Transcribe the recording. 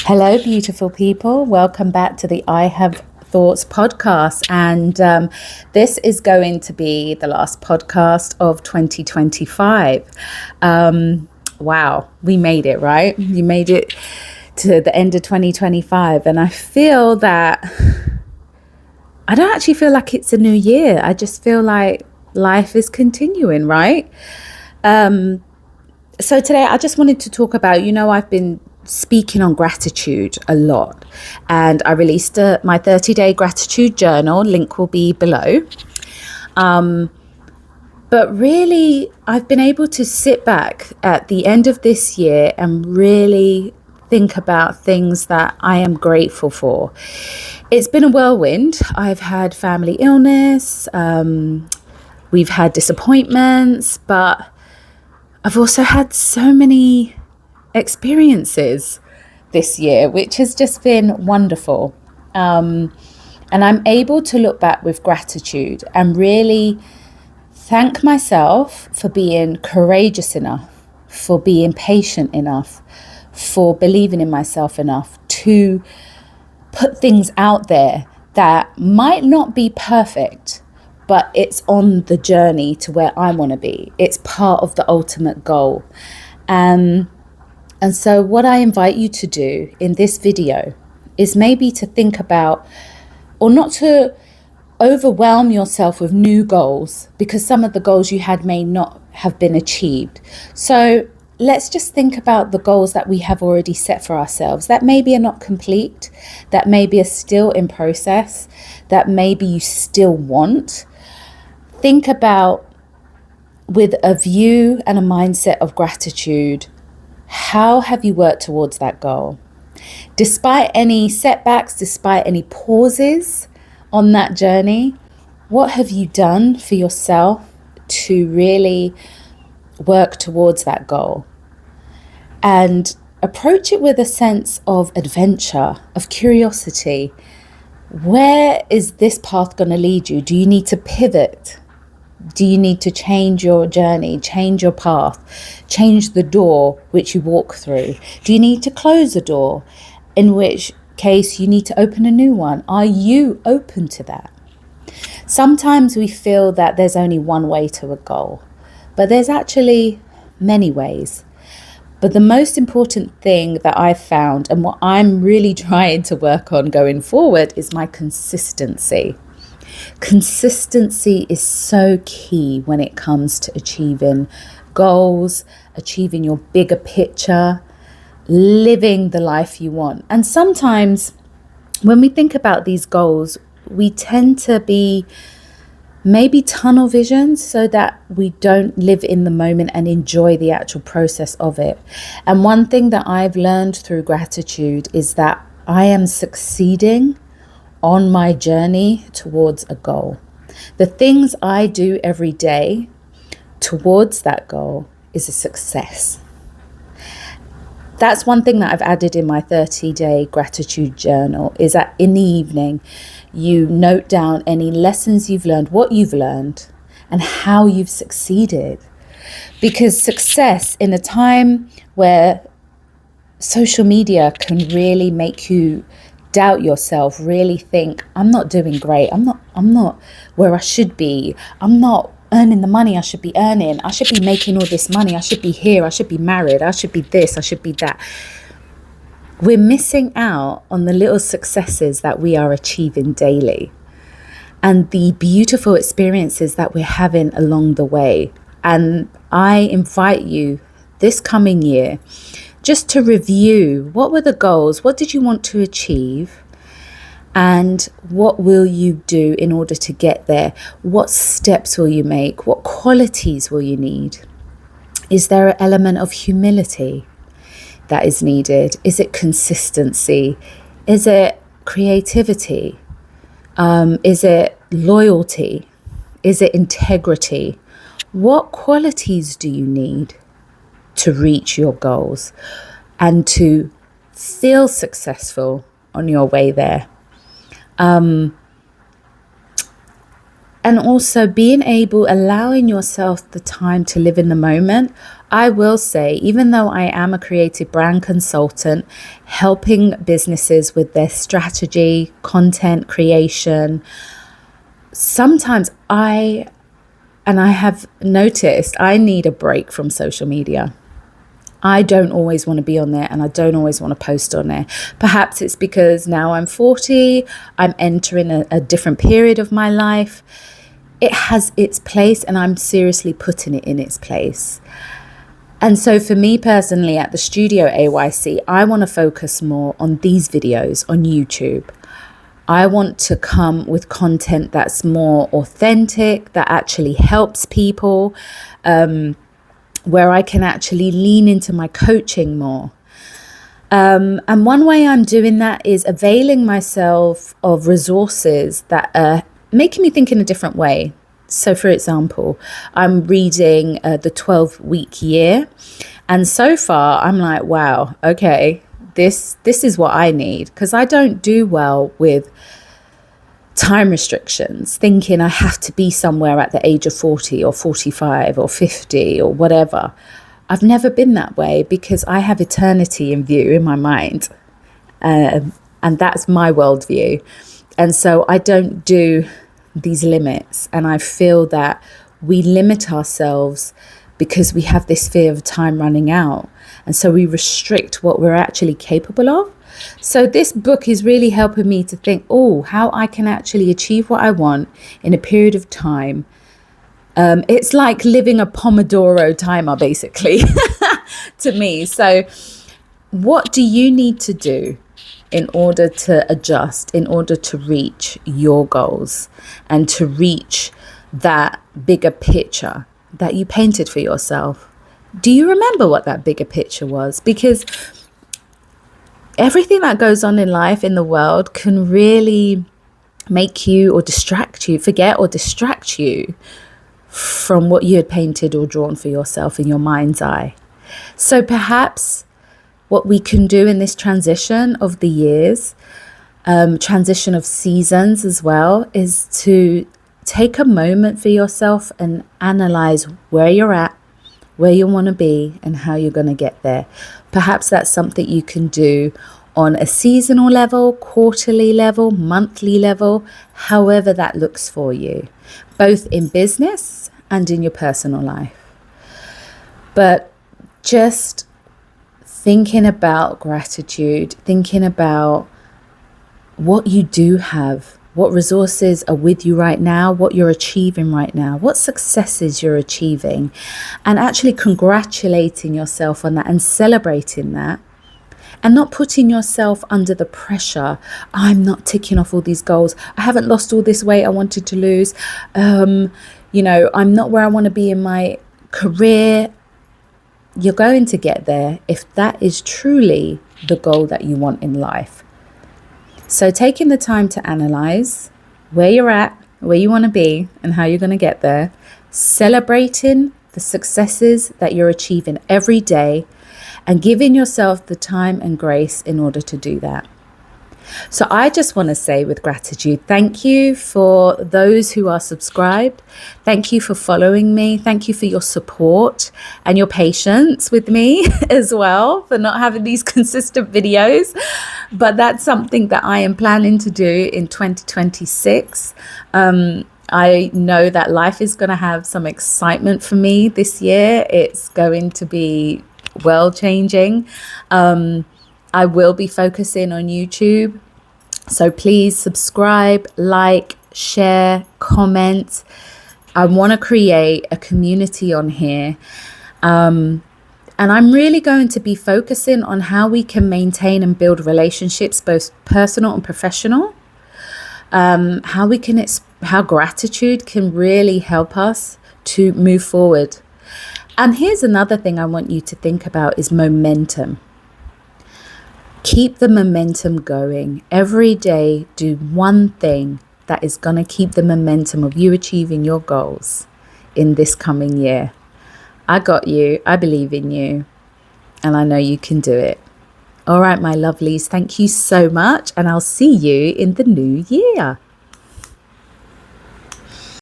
Hello, beautiful people. Welcome back to the I Have Thoughts podcast. And this is going to be the last podcast of 2025. Wow, we made it, right? You made it to the end of 2025. And I feel that I don't actually feel like it's a new year. I just feel like life is continuing, right? So today I just wanted to talk about, I've been speaking on gratitude a lot, and I released my 30-day gratitude journal. Link will be below. But really, I've been able to sit back at the end of this year and really think about things that I am grateful for. It's been a whirlwind. I've had family illness, we've had disappointments, but I've also had so many experiences this year, which has just been wonderful. And I'm able to look back with gratitude and really thank myself for being courageous enough, for being patient enough, for believing in myself enough to put things out there that might not be perfect, but it's on the journey to where I want to be. It's part of the ultimate goal. And so what I invite you to do in this video is maybe to think about, or not to overwhelm yourself with new goals, because some of the goals you had may not have been achieved. So let's just think about the goals that we have already set for ourselves that maybe are not complete, that maybe are still in process, that maybe you still want. Think about, with a view and a mindset of gratitude, how have you worked towards that goal? Despite any setbacks, despite any pauses on that journey, what have you done for yourself to really work towards that goal? And approach it with a sense of adventure, of curiosity. Where is this path going to lead you? Do you need to pivot? Do you need to change your journey, change your path, change the door which you walk through? Do you need to close a door? In which case you need to open a new one. Are you open to that? Sometimes we feel that there's only one way to a goal, but there's actually many ways. But the most important thing that I've found, and what I'm really trying to work on going forward, is my consistency. Consistency is so key when it comes to achieving goals, achieving your bigger picture, living the life you want. And sometimes when we think about these goals, we tend to be maybe tunnel vision, so that we don't live in the moment and enjoy the actual process of it. And one thing that I've learned through gratitude is that I am succeeding on my journey towards a goal. The things I do every day towards that goal is a success. That's one thing that I've added in my 30-day gratitude journal, is that in the evening, you note down any lessons you've learned, what you've learned, and how you've succeeded. Because success in a time where social media can really make you doubt yourself, really think, I'm not doing great, I'm not where I should be, I'm not earning the money I should be earning, I should be making all this money, I should be here, I should be married, I should be this, I should be that. We're missing out on the little successes that we are achieving daily and the beautiful experiences that we're having along the way. And I invite you this coming year just to review, what were the goals? What did you want to achieve? And what will you do in order to get there? What steps will you make? What qualities will you need? Is there an element of humility that is needed? Is it consistency? Is it creativity? Is it loyalty? Is it integrity? What qualities do you need to reach your goals and to feel successful on your way there? And also allowing yourself the time to live in the moment. I will say, even though I am a creative brand consultant, helping businesses with their strategy, content creation, sometimes I have noticed I need a break from social media. I don't always want to be on there, and I don't always want to post on there. Perhaps it's because now I'm 40, I'm entering a different period of my life. It has its place, and I'm seriously putting it in its place. And so for me personally at the Studio AYC, I want to focus more on these videos on YouTube. I want to come with content that's more authentic, that actually helps people, where I can actually lean into my coaching more. And one way I'm doing that is availing myself of resources that are making me think in a different way. So, for example, I'm reading the 12-week year. And so far, I'm like, wow, okay, this is what I need. Because I don't do well with time restrictions, thinking I have to be somewhere at the age of 40 or 45 or 50 or whatever. I've never been that way because I have eternity in view in my mind. And that's my worldview. And so I don't do these limits. And I feel that we limit ourselves because we have this fear of time running out. And so we restrict what we're actually capable of. So this book is really helping me to think, how I can actually achieve what I want in a period of time. It's like living a Pomodoro timer, basically, to me. So what do you need to do in order to adjust, in order to reach your goals and to reach that bigger picture that you painted for yourself? Do you remember what that bigger picture was? Because everything that goes on in life, in the world, can really make you or distract you, forget or distract you from what you had painted or drawn for yourself in your mind's eye. So perhaps what we can do in this transition of the years, transition of seasons as well, is to take a moment for yourself and analyze where you're at, where you want to be, and how you're going to get there. Perhaps that's something you can do on a seasonal level, quarterly level, monthly level, however that looks for you, both in business and in your personal life. But just thinking about gratitude, thinking about what you do have, what resources are with you right now, what you're achieving right now, what successes you're achieving, and actually congratulating yourself on that and celebrating that, and not putting yourself under the pressure. I'm not ticking off all these goals. I haven't lost all this weight I wanted to lose. I'm not where I want to be in my career. You're going to get there if that is truly the goal that you want in life. So taking the time to analyze where you're at, where you want to be, and how you're going to get there, celebrating the successes that you're achieving every day, and giving yourself the time and grace in order to do that. So I just want to say with gratitude, thank you for those who are subscribed. Thank you for following me. Thank you for your support and your patience with me as well, for not having these consistent videos. But that's something that I am planning to do in 2026. I know that life is going to have some excitement for me this year. It's going to be world changing. I will be focusing on YouTube. So please subscribe, like, share, comment. I want to create a community on here. And I'm really going to be focusing on how we can maintain and build relationships, both personal and professional. How gratitude can really help us to move forward. And here's another thing I want you to think about is momentum. Keep the momentum going. Every day, do one thing that is going to keep the momentum of you achieving your goals in this coming year. I got you. I believe in you. And I know you can do it. All right, my lovelies. Thank you so much. And I'll see you in the new year.